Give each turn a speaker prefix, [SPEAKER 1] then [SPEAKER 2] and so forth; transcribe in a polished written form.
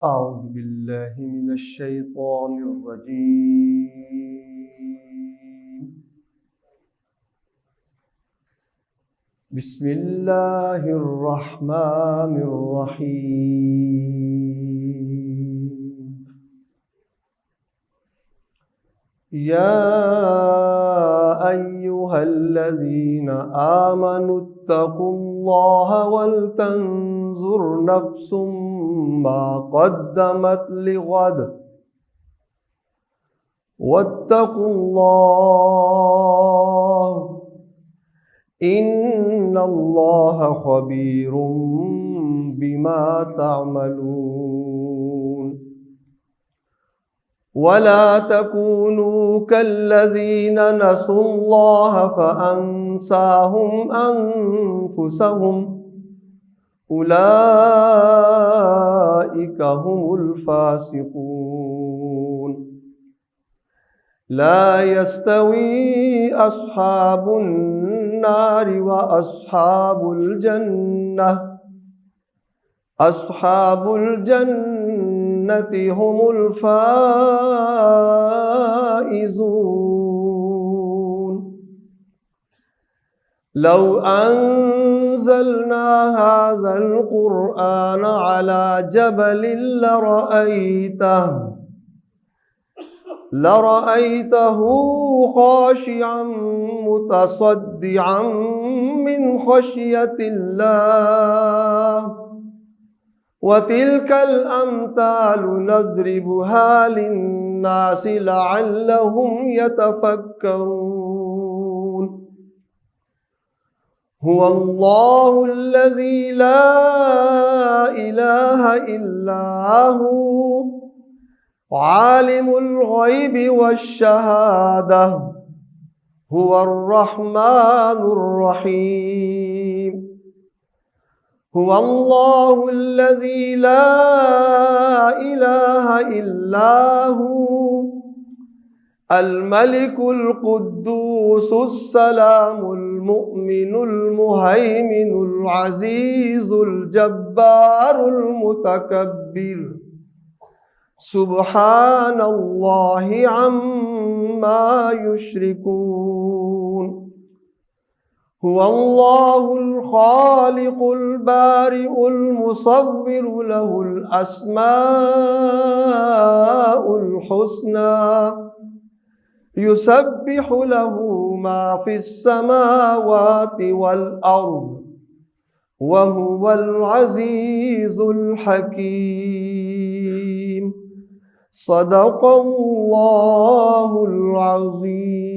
[SPEAKER 1] أعوذ بالله من الشيطان الرجيم. بسم الله الرحمن الرحيم. يا أيها الذين آمنوا اتقوا الله ولتنظر نفس ما قدمت لغد واتقوا الله إن الله خبير بما تعملون. ولا تكونوا كالذين نسوا الله فأنساهم أنفسهم أولئك هم الفاسقون. لا يستوي أصحاب النار وأصحاب الجنة أصحاب الجنة هم الفائزون. لو أنزلنا هذا القرآن على جبل لرأيته خاشعا متصدعا من خشية الله. وتلك الأمثال نضربها للناس لعلهم يتفكرون. هو الله الذي لا إله إلا هو عالم الغيب والشهادة هو الرحمن الرحيم. هو الله الذي لا إله إلا هو الملك القدوس السلام المؤمن المهيمن العزيز الجبار المتكبر سبحان الله عما يشركون. هو الله الخالق البارئ المصور له الأسماء الحسنى يسبح له ما في السماوات والأرض وهو العزيز الحكيم. صدق الله العظيم.